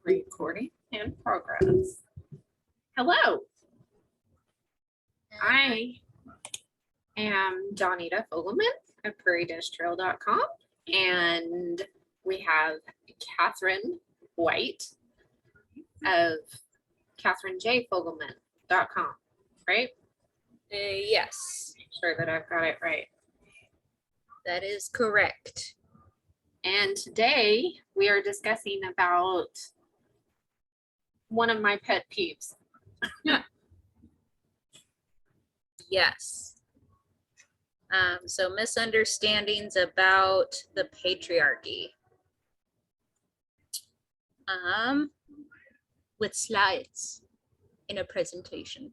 Recording in progress. Hello. I am Dawnita Fogleman of prairiedusttrail.com, and we have Kathryn White of KathrynJFogleman.com, right? Yes, Sure that I've got it right. that is correct. And today we are discussing about one of my pet peeves. Yes. So misunderstandings about the patriarchy. With slides in a presentation.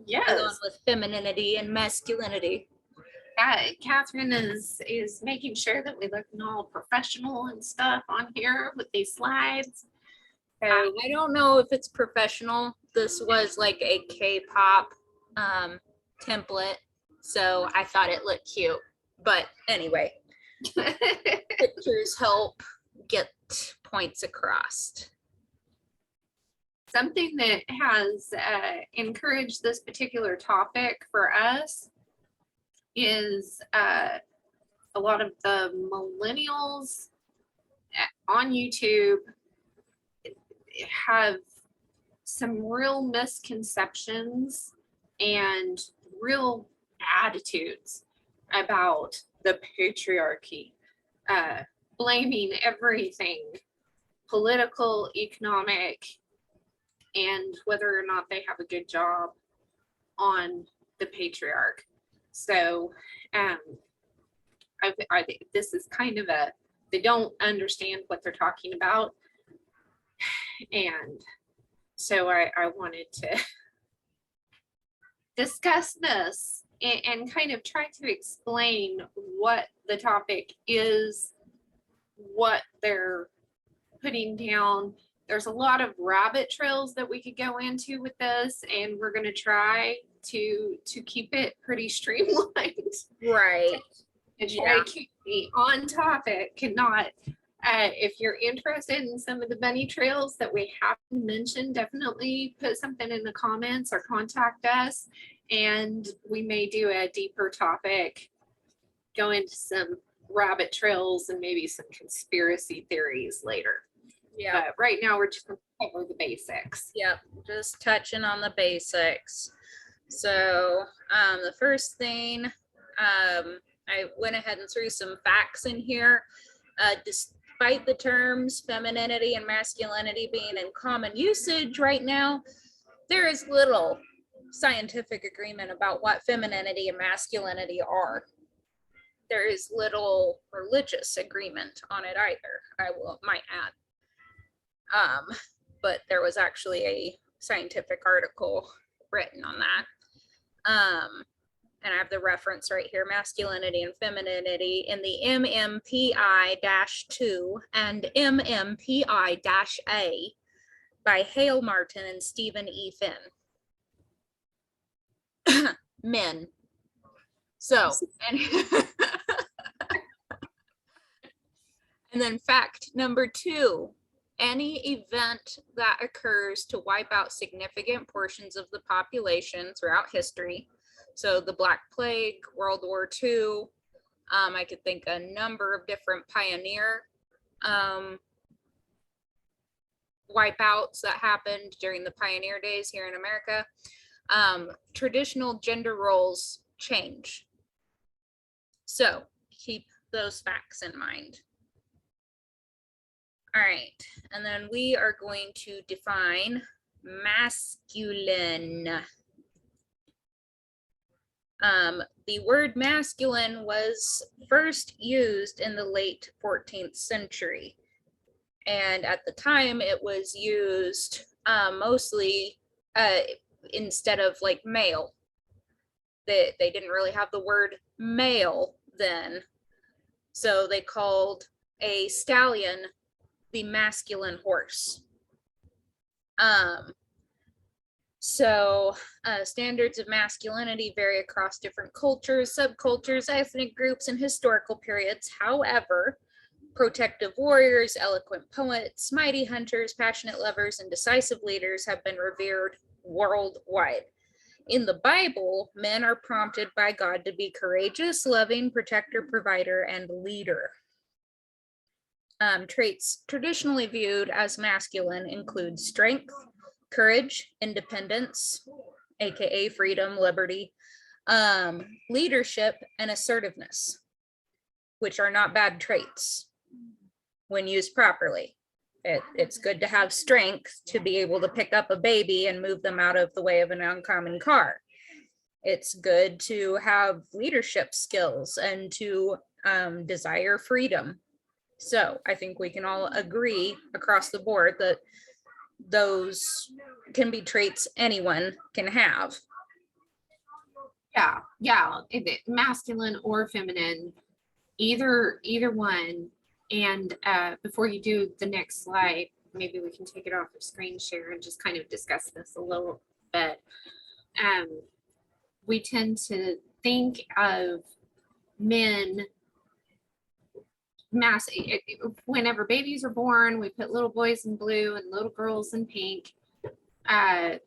Yes. Along with femininity and masculinity. Kathryn is making sure that we look all professional and stuff on here with these slides. So I don't know if it's professional. This was like a K-pop template, so I thought it looked cute. But anyway, pictures help get points across. something that has encouraged this particular topic for us is a lot of the millennials on YouTube have some real misconceptions and real attitudes about the patriarchy, blaming everything political, economic, and whether or not they have a good job on the patriarch. So this is kind of they don't understand what they're talking about. And so I wanted to discuss this and kind of try to explain what the topic is, what they're putting down. There's a lot of rabbit trails that we could go into with this, and we're going to try to keep it pretty streamlined. Right. And try to keep me on topic and not, if you're interested in some of the bunny trails that we haven't mentioned, definitely put something in the comments or contact us, and we may do a deeper topic, go into some rabbit trails and maybe some conspiracy theories later. Yeah. But right now we're just going to cover the basics. Yep, just touching on the basics. So the first thing, I went ahead and threw some facts in here. Despite the terms femininity and masculinity being in common usage right now, there is little scientific agreement about what femininity and masculinity are. There is little religious agreement on it either, might add. But there was actually a scientific article written on that. And I have the reference right here, masculinity and femininity in the MMPI-2 and MMPI-A by Hale Martin and Stephen E. Finn. Men. So, and then fact number 2, any event that occurs to wipe out significant portions of the population throughout history, so the Black Plague, World War II, I could think a number of different pioneer wipeouts that happened during the pioneer days here in America. Traditional gender roles change. So keep those facts in mind. All right, and then we are going to define masculine. The word masculine was first used in the late 14th century. And at the time it was used mostly instead of like male. They didn't really have the word male then. So they called a stallion the masculine horse. So standards of masculinity vary across different cultures, subcultures, ethnic groups, and historical periods. However, Protective warriors, eloquent poets, mighty hunters, passionate lovers, and decisive leaders have been revered worldwide. In the Bible, men are prompted by God to be courageous, loving, protector, provider, and leader. Traits traditionally viewed as masculine include strength, courage, independence, aka freedom, liberty, leadership, and assertiveness, which are not bad traits when used properly. It's good to have strength to be able to pick up a baby and move them out of the way of an oncoming car. It's good to have leadership skills and to desire freedom. So I think we can all agree across the board that those can be traits anyone can have. Yeah, masculine or feminine, either one. And before you do the next slide, maybe we can take it off of screen share and just kind of discuss this a little bit. We tend to think of men whenever babies are born, we put little boys in blue and little girls in pink. A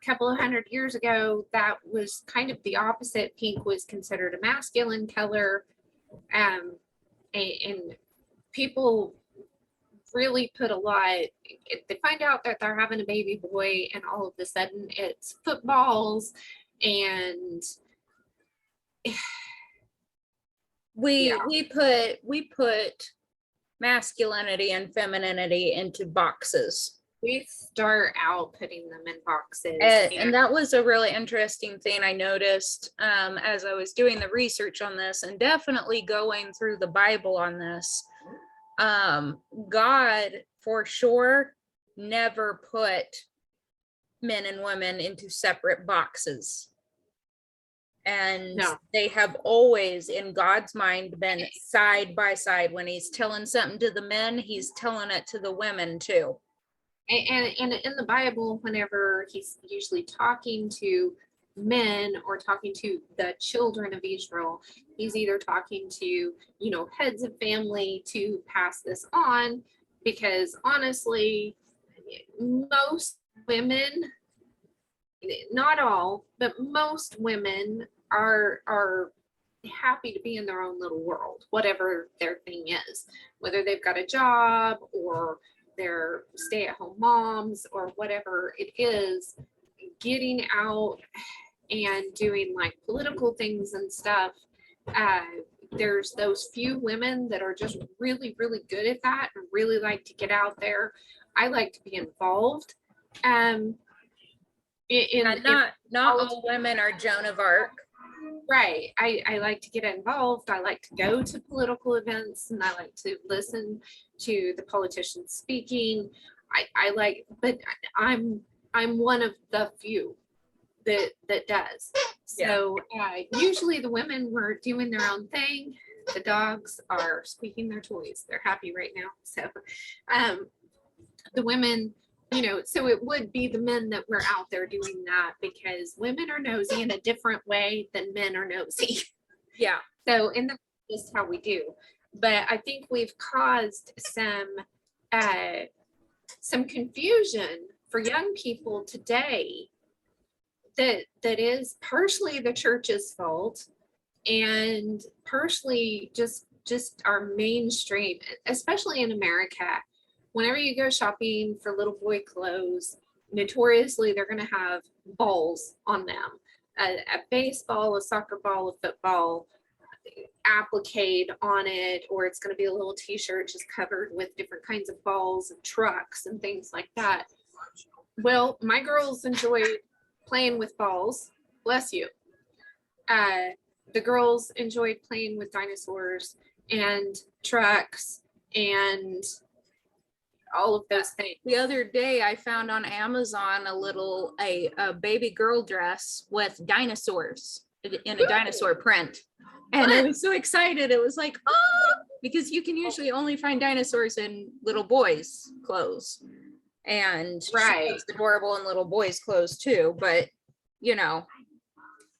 couple of 100 years ago, that was kind of the opposite. Pink was considered a masculine color. And people really put a lot, they find out that they're having a baby boy and all of a sudden it's footballs and we put masculinity and femininity into boxes. We start out putting them in boxes. And that was a really interesting thing I noticed as I was doing the research on this and definitely going through the Bible on this. God, for sure, never put men and women into separate boxes. And no, they have always, in God's mind, been side by side. When he's telling something to the men, he's telling it to the women too. And in the Bible, whenever he's usually talking to men or talking to the children of Israel, he's either talking to, heads of family to pass this on, because honestly, most women, not all, but most women are happy to be in their own little world, whatever their thing is, whether they've got a job or they're stay-at-home moms or whatever it is. Getting out and doing like political things and stuff, there's those few women that are just really, really good at that and really like to get out there. I like to be involved. Not all women are Joan of Arc. Right. I like to get involved. I like to go to political events and I like to listen to the politicians speaking. But I'm one of the few that does. So usually the women were doing their own thing. The dogs are squeaking their toys. They're happy right now. So the women, so it would be the men that were out there doing that, because women are nosy in a different way than men are nosy. Yeah. So that's just how we do. But I think we've caused some confusion for young people today that is partially the church's fault and partially just our mainstream, especially in America. Whenever you go shopping for little boy clothes, notoriously they're going to have balls on them. A baseball, a soccer ball, a football appliqued on it, or it's going to be a little t-shirt just covered with different kinds of balls and trucks and things like that. Well, my girls enjoyed playing with balls. Bless you. The girls enjoyed playing with dinosaurs and trucks and all of those things. The other day I found on Amazon a baby girl dress with dinosaurs in a dinosaur print. And I was so excited. It was like, oh, because you can usually only find dinosaurs in little boys' clothes. And right, it's adorable in little boys' clothes too, but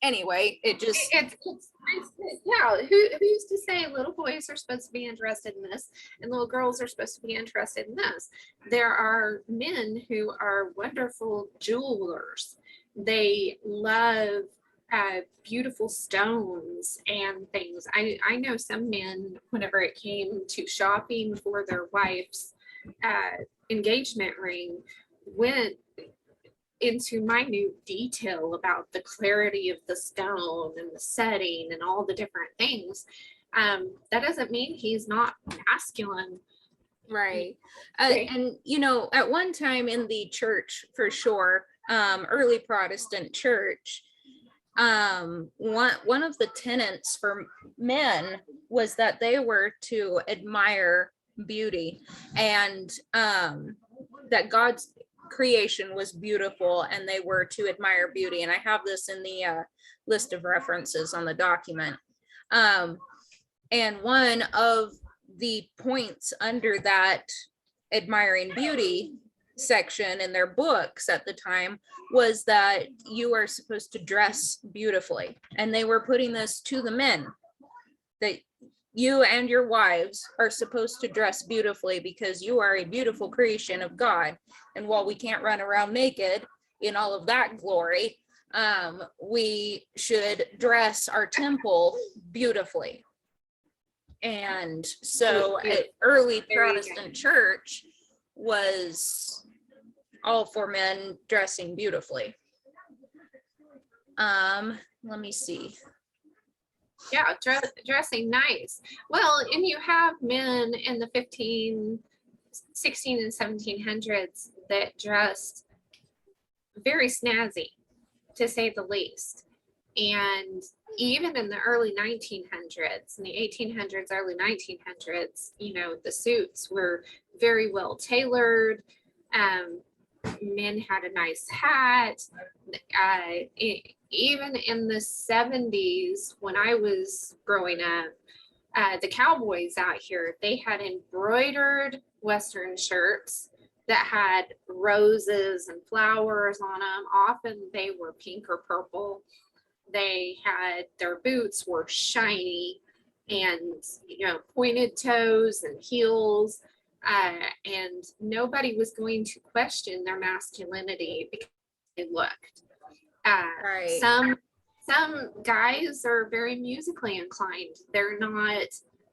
anyway, it just, it's yeah, who's to say little boys are supposed to be interested in this and little girls are supposed to be interested in this? There are men who are wonderful jewelers. They love beautiful stones and things. I know some men, whenever it came to shopping for their wife's engagement ring, went into minute detail about the clarity of the stone and the setting and all the different things. That doesn't mean he's not masculine. right. And, you know, at one time in the church, for sure, early Protestant church, one of the tenets for men was that they were to admire beauty, and that God's creation was beautiful and they were to admire beauty. And I have this in the list of references on the document. And one of the points under that admiring beauty section in their books at the time was that you are supposed to dress beautifully. And they were putting this to the men, that you and your wives are supposed to dress beautifully because you are a beautiful creation of God. And while we can't run around naked in all of that glory, we should dress our temple beautifully. And so early Protestant church was all for men dressing beautifully. Let me see. Yeah, dressing nice. Well, and you have men in the 16 and 1700s that dressed very snazzy, to say the least. And even in the early 1900s, in the 1800s, early 1900s, you know, the suits were very well tailored. Men had a nice hat. Even in the 70s, when I was growing up, the cowboys out here, they had embroidered Western shirts that had roses and flowers on them. Often they were pink or purple. They had, their boots were shiny and, you know, pointed toes and heels. And nobody was going to question their masculinity because they looked. Right. Some guys are very musically inclined. They're not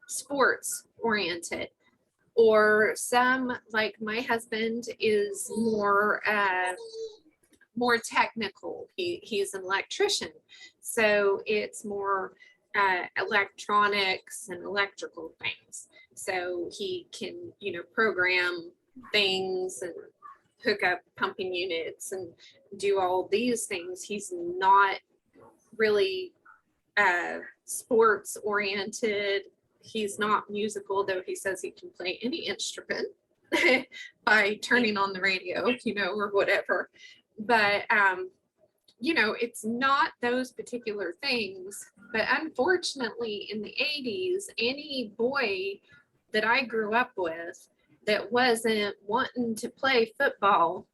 sports oriented. Or some, like my husband, is more technical. He's an electrician, so it's more electronics and electrical things. So he can, you know, program things and hook up pumping units and do all these things. He's not really sports oriented. He's not musical, though he says he can play any instrument by turning on the radio, you know, or whatever. But you know, it's not those particular things. But unfortunately, in the 80s, any boy that I grew up with that wasn't wanting to play football,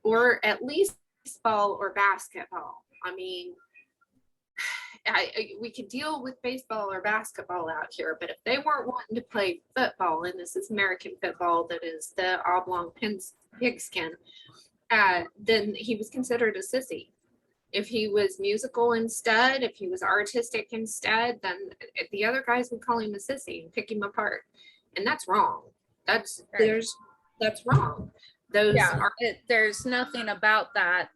or at least baseball or basketball. I mean, we could deal with baseball or basketball out here, but if they weren't wanting to play football, and this is American football, that is the oblong pigskin, then he was considered a sissy. If he was musical instead, if he was artistic instead, then the other guys would call him a sissy and pick him apart. And that's wrong. That's wrong. Those are, there's nothing about that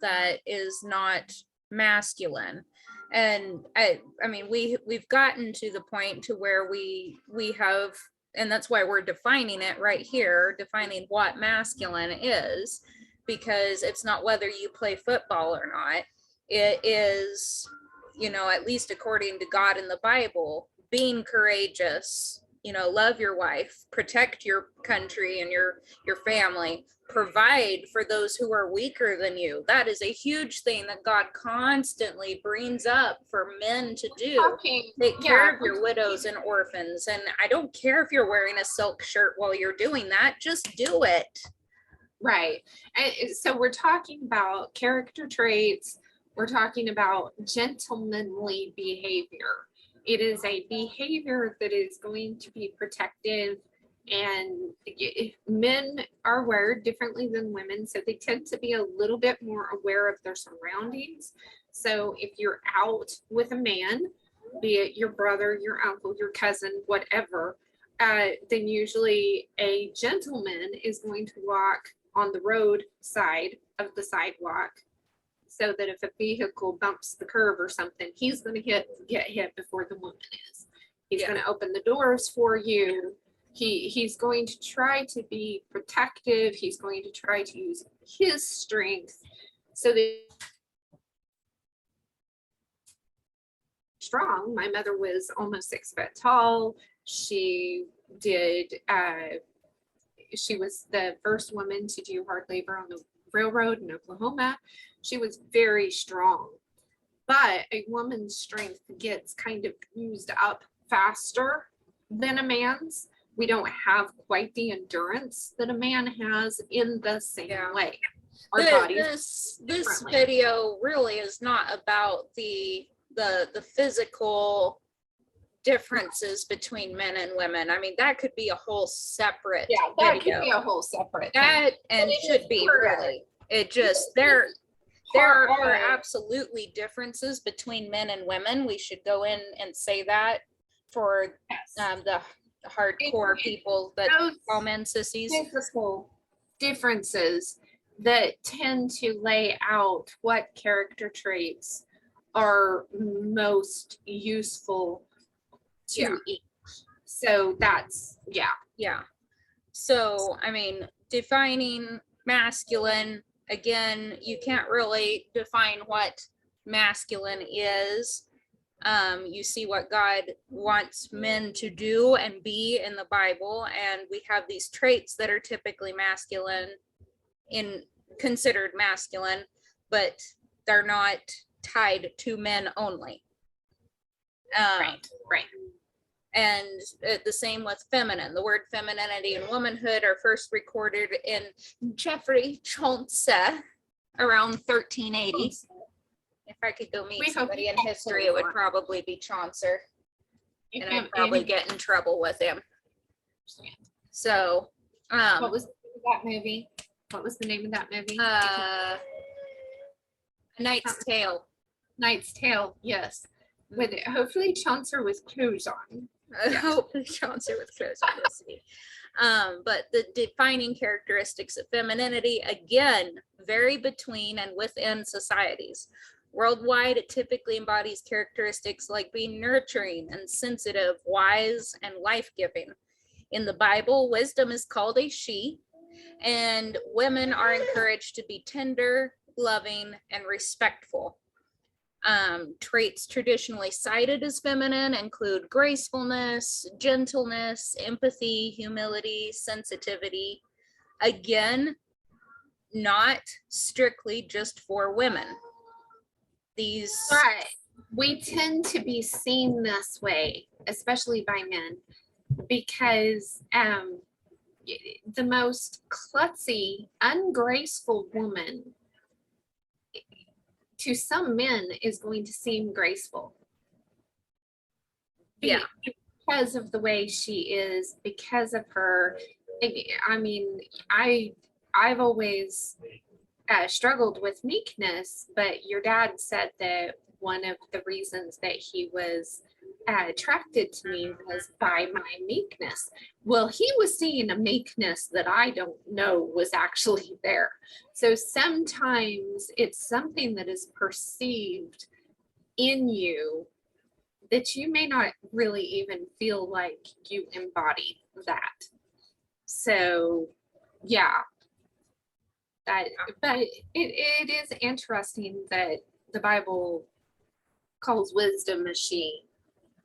is not masculine. And I mean, we've gotten to the point to where we have, and that's why we're defining it right here, defining what masculine is, because it's not whether you play football or not. It is, you know, at least according to God in the Bible, being courageous, you know, love your wife, protect your country and your family, provide for those who are weaker than you. That is a huge thing that God constantly brings up for men to do. Take care of your widows and orphans. And I don't care if you're wearing a silk shirt while you're doing that, just do it. Right. And so we're talking about character traits we're talking about gentlemanly behavior. It is a behavior that is going to be protective, and men are wired differently than women, so they tend to be a little bit more aware of their surroundings. So if you're out with a man, be it your brother, your uncle, your cousin, whatever, then usually a gentleman is going to walk on the road side of the sidewalk, so that if a vehicle bumps the curb or something, he's going to get hit before the woman is. He's going to open the doors for you. He's going to try to be protective. He's going to try to use his strength so that strong. My mother was almost 6 foot tall. She was the first woman to do hard labor on the railroad in Oklahoma. She was very strong, but a woman's strength gets kind of used up faster than a man's. We don't have quite the endurance that a man has in the same way. Our bodies. This video really is not about the physical differences between men and women. I mean, that could be a whole separate that could be a whole separate that thing. And should be really. It just there are absolutely differences between men and women. We should go in and say that for the hardcore people that call men sissies. Physical differences that tend to lay out what character traits are most useful to each. So that's So I mean, defining masculine, again, you can't really define what masculine is. You see what God wants men to do and be in the Bible, and we have these traits that are typically masculine, considered masculine, but they're not tied to men only. right. And the same with feminine. The word femininity and womanhood are first recorded in Geoffrey Chaucer around 1380. If I could go meet somebody in history, it would probably be Chaucer. And I'd probably get in trouble with him. So, what was that movie? What was the name of that movie? Knight's Tale. Knight's Tale, yes. With it, hopefully Chaucer with clothes on. Hopefully Chaucer with clothes on. But the defining characteristics of femininity, again, vary between and within societies. Worldwide, it typically embodies characteristics like being nurturing and sensitive, wise, and life-giving. In the Bible, wisdom is called a she, and women are encouraged to be tender, loving, and respectful. Traits traditionally cited as feminine include gracefulness, gentleness, empathy, humility, sensitivity. Again, not strictly just for women. But we tend to be seen this way, especially by men, because the most klutzy, ungraceful woman to some men is going to seem graceful. Because of the way she is, because of her. I mean, I've always struggled with meekness, but your dad said that one of the reasons that he was attracted to me was by my meekness. Well, he was seeing a meekness that I don't know was actually there. So sometimes it's something that is perceived in you that you may not really even feel like you embody that. So but it is interesting that the Bible calls wisdom a she.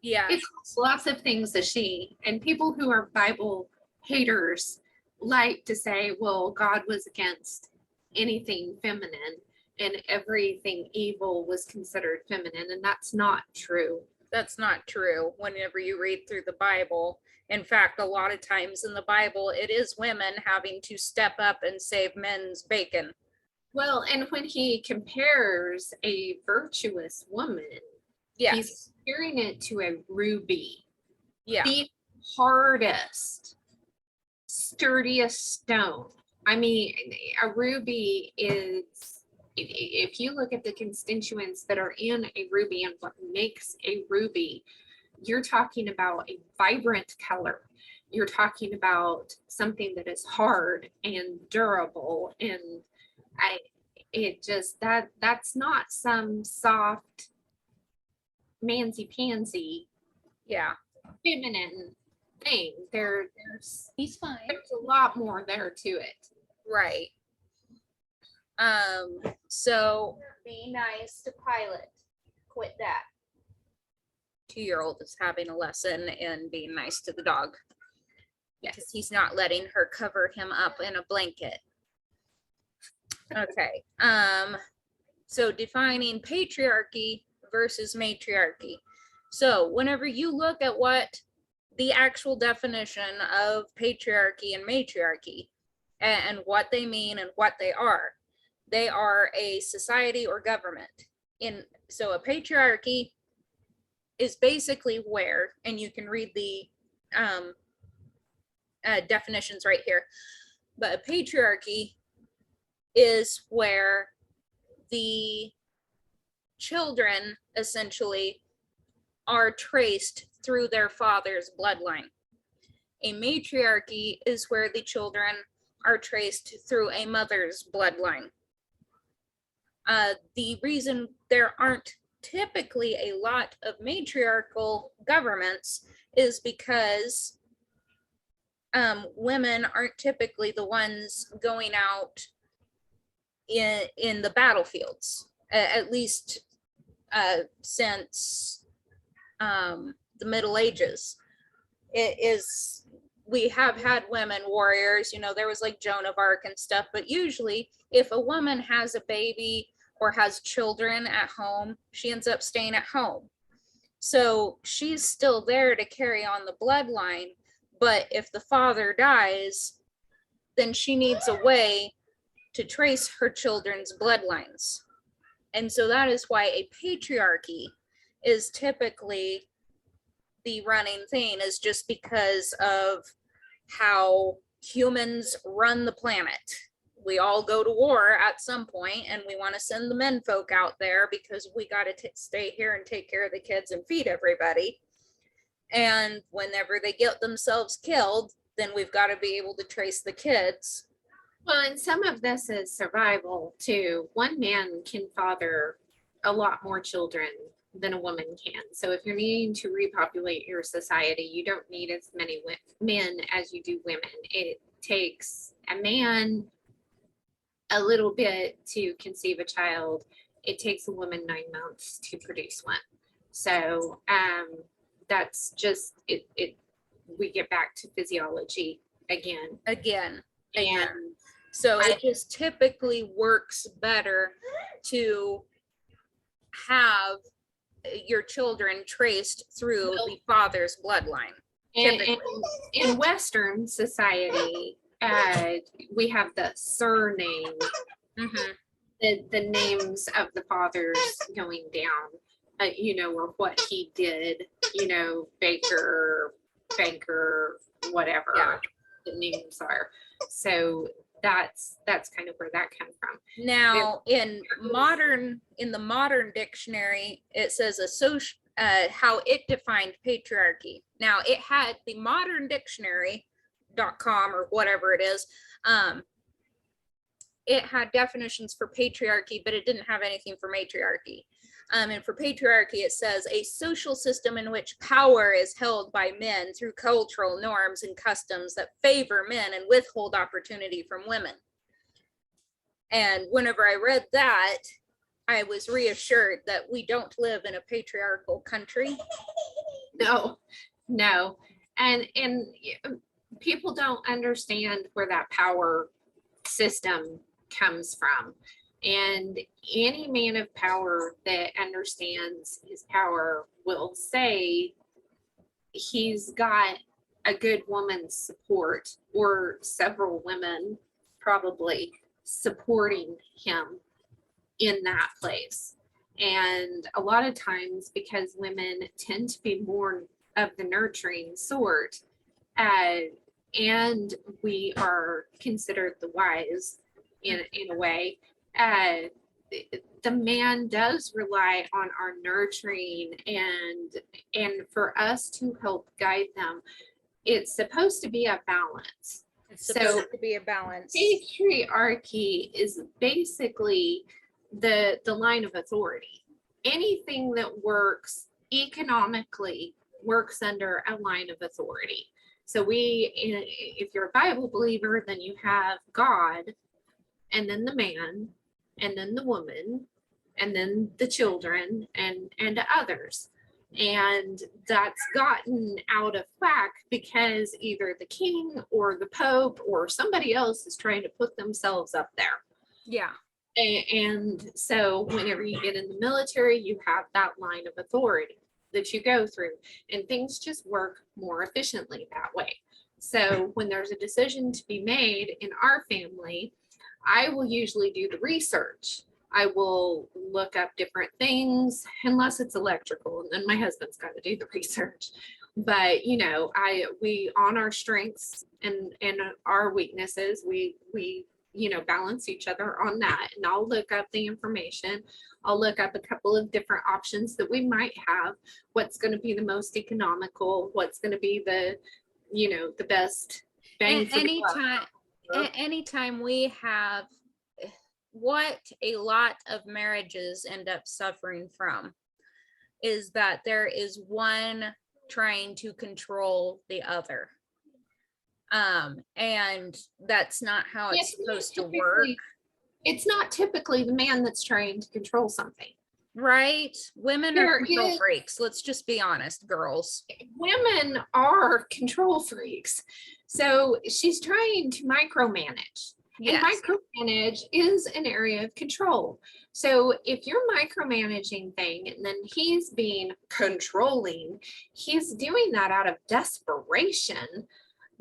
Yeah. It calls lots of things a she. And people who are Bible haters like to say, well, God was against anything feminine and everything evil was considered feminine. And that's not true. That's not true whenever you read through the Bible. In fact, a lot of times in the Bible, it is women having to step up and save men's bacon. Well, and when he compares a virtuous woman, Yes. he's comparing it to a ruby, Yeah. the hardest, sturdiest stone. I mean, a ruby is, if you look at the constituents that are in a ruby and what makes a ruby, you're talking about a vibrant color. You're talking about something that is hard and durable, and that's not some soft mansy pansy Yeah. feminine thing. There's He's fine. there's a lot more there to it. Right. So be nice to Pilot. Quit that. 2-year-old is having a lesson in being nice to the dog. Because Yes. he's not letting her cover him up in a blanket. Okay. So defining patriarchy versus matriarchy. So whenever you look at what the actual definition of patriarchy and matriarchy and what they mean and what they are a society or government. So a patriarchy is basically where, and you can read the definitions right here, but a patriarchy is where the children essentially are traced through their father's bloodline. A matriarchy is where the children are traced through a mother's bloodline. The reason there aren't typically a lot of matriarchal governments is because women aren't typically the ones going out in the battlefields, at least since the Middle Ages. We have had women warriors, there was like Joan of Arc and stuff, but usually if a woman has a baby or has children at home, she ends up staying at home. So she's still there to carry on the bloodline, but if the father dies, then she needs a way to trace her children's bloodlines. And so that is why a patriarchy is typically the running thing, is just because of how humans run the planet. We all go to war at some point, and we want to send the men folk out there because we got to stay here and take care of the kids and feed everybody. And whenever they get themselves killed, then we've got to be able to trace the kids. Well, and some of this is survival too. One man can father a lot more children than a woman can. So if you're needing to repopulate your society, you don't need as many men as you do women. It takes a man a little bit to conceive a child. It takes a woman 9 months to produce one. So that's just it. We get back to physiology again. And so it just typically works better to have your children traced through the father's bloodline. In Western society, we have the surname, the names of the fathers going down, or what he did, Baker, banker, whatever the names are. So that's kind of where that comes from. Now, in the modern dictionary, it says how it defined patriarchy. Now, it had the modern dictionary.com or whatever it is. It had definitions for patriarchy, but it didn't have anything for matriarchy. And for patriarchy, it says a social system in which power is held by men through cultural norms and customs that favor men and withhold opportunity from women. And whenever I read that, I was reassured that we don't live in a patriarchal country. No. And people don't understand where that power system comes from. And any man of power that understands his power will say he's got a good woman's support, or several women probably supporting him in that place. And a lot of times, because women tend to be more of the nurturing sort, and we are considered the wise in a way, the man does rely on our nurturing and for us to help guide them. It's supposed to be a balance. It's supposed to be a balance. Patriarchy is basically the line of authority. Anything that works economically works under a line of authority. So if you're a Bible believer, then you have God, and then the man, and then the woman, and then the children, and others. And that's gotten out of whack because either the king or the pope or somebody else is trying to put themselves up there. Yeah. And so whenever you get in the military, you have that line of authority that you go through, and things just work more efficiently that way. So when there's a decision to be made in our family, I will usually do the research. I will look up different things, unless it's electrical, and then my husband's got to do the research. But we on our strengths and our weaknesses, we balance each other on that. And I'll look up the information. I'll look up a couple of different options that we might have. What's going to be the most economical? What's going to be the best bang for the buck? Anytime we have what a lot of marriages end up suffering from is that there is one trying to control the other. And that's not how it's supposed to work. It's not typically the man that's trying to control something. Right? Women are control freaks. Let's just be honest, girls. Women are control freaks. So she's trying to micromanage. Yes. And micromanage is an area of control. So if you're micromanaging thing and then he's being controlling, he's doing that out of desperation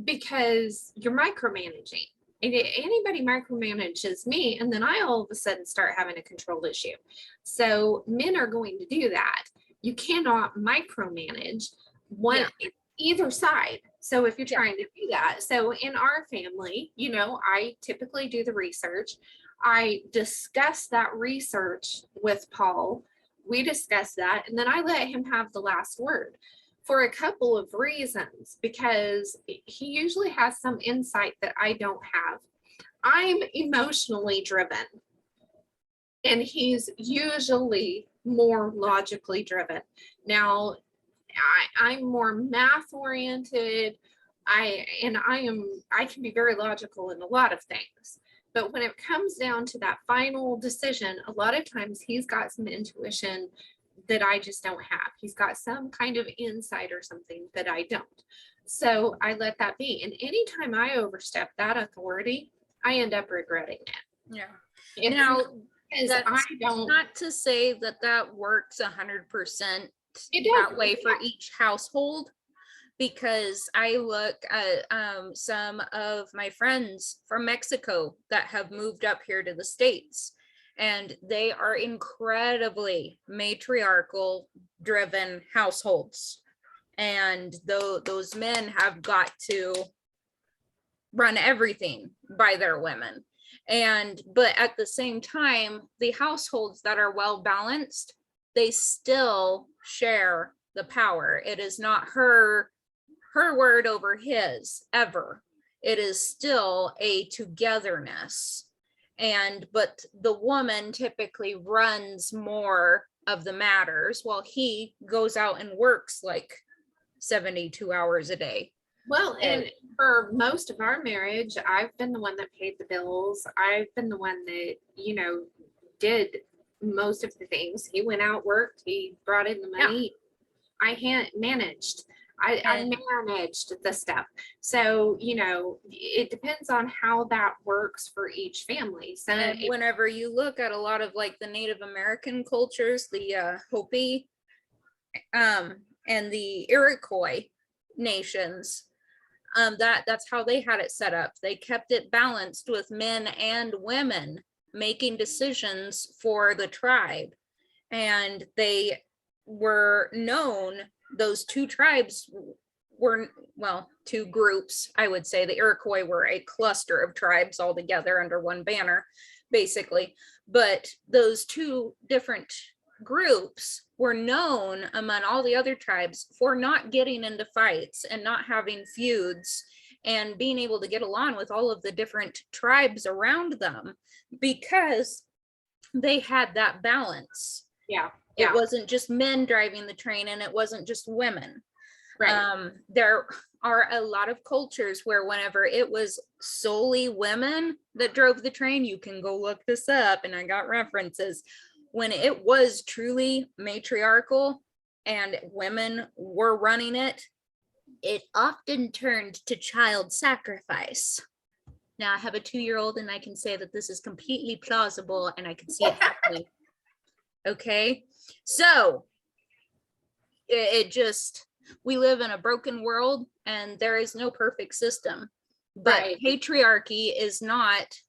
because you're micromanaging. Anybody micromanages me, and then I all of a sudden start having a control issue. So men are going to do that. You cannot micromanage either side. So if you're trying to do that, so in our family, I typically do the research. I discuss that research with Paul. We discuss that, and then I let him have the last word for a couple of reasons, because he usually has some insight that I don't have. I'm emotionally driven, and he's usually more logically driven. Now, I'm more math oriented. I can be very logical in a lot of things, but when it comes down to that final decision, a lot of times he's got some intuition that I just don't have. He's got some kind of insight or something that I don't. So I let that be. And anytime I overstep that authority, I end up regretting it. Yeah. Now, that's not to say that works 100% that way for each household, because I look at some of my friends from Mexico that have moved up here to the States, and they are incredibly matriarchal driven households, and those men have got to run everything by their women. But at the same time, the households that are well balanced, they still share the power. It is not her word over his ever. It is still a togetherness. But the woman typically runs more of the matters while he goes out and works like 72 hours a day. Well, and for most of our marriage, I've been the one that paid the bills. I've been the one that, did most of the things. He went out, worked, he brought in the money. Yeah. I managed the stuff. So, it depends on how that works for each family. So whenever you look at a lot of like the Native American cultures, the Hopi and the Iroquois nations, That's how they had it set up. They kept it balanced with men and women making decisions for the tribe. And they were known, those two tribes were, well, two groups, I would say. The Iroquois were a cluster of tribes all together under one banner, basically. But those two different groups were known among all the other tribes for not getting into fights and not having feuds and being able to get along with all of the different tribes around them, because they had that balance. Yeah. It wasn't just men driving the train, and it wasn't just women. Right. There are a lot of cultures where whenever it was solely women that drove the train, you can go look this up, and I got references. When it was truly matriarchal and women were running it, it often turned to child sacrifice. Now I have a 2-year-old and I can say that this is completely plausible and I can see it happening. Okay, so it just, we live in a broken world and there is no perfect system, but Right. patriarchy is not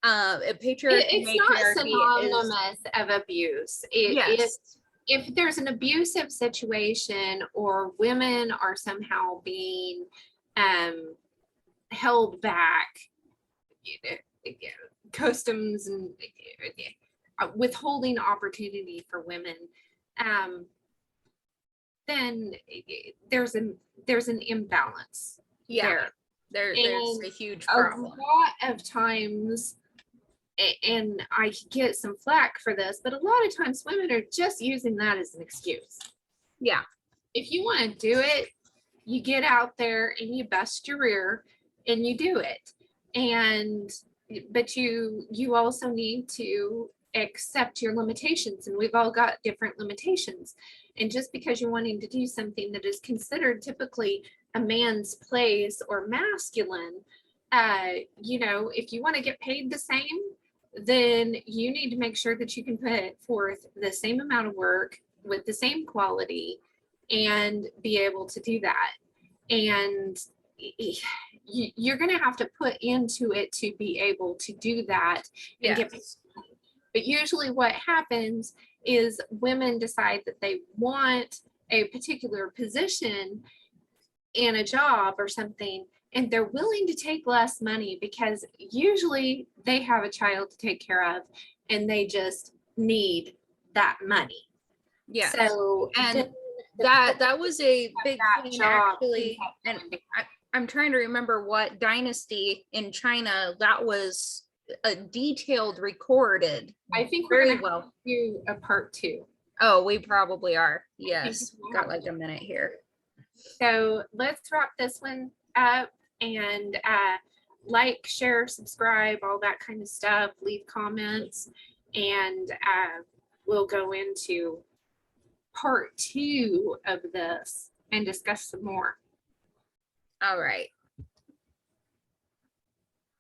It's not synonymous of abuse. Yes. If there's an abusive situation or women are somehow being held back, customs and withholding opportunity for women, then there's an imbalance. Yeah, there's a huge A problem. lot of times, and I get some flack for this, but a lot of times women are just using that as an excuse. Yeah. If you want to do it, you get out there and you bust your rear and you do it. But you also need to accept your limitations, and we've all got different limitations. And just because you're wanting to do something that is considered typically a man's place or masculine, if you want to get paid the same, then you need to make sure that you can put forth the same amount of work with the same quality and be able to do that. And you're going to have to put into it to be able to do that. And Yes. but usually what happens is women decide that they want a particular position in a job or something, and they're willing to take less money because usually they have a child to take care of and they just need that money. Yeah. So and that was a big thing actually. And I'm trying to remember what dynasty in China that was a detailed recorded. I think very we're well do a part 2. Oh, we probably are. Yes, got like a minute here. So let's wrap this one up, and like, share, subscribe, all that kind of stuff. Leave comments, and we'll go into part 2 of this and discuss some more. All right.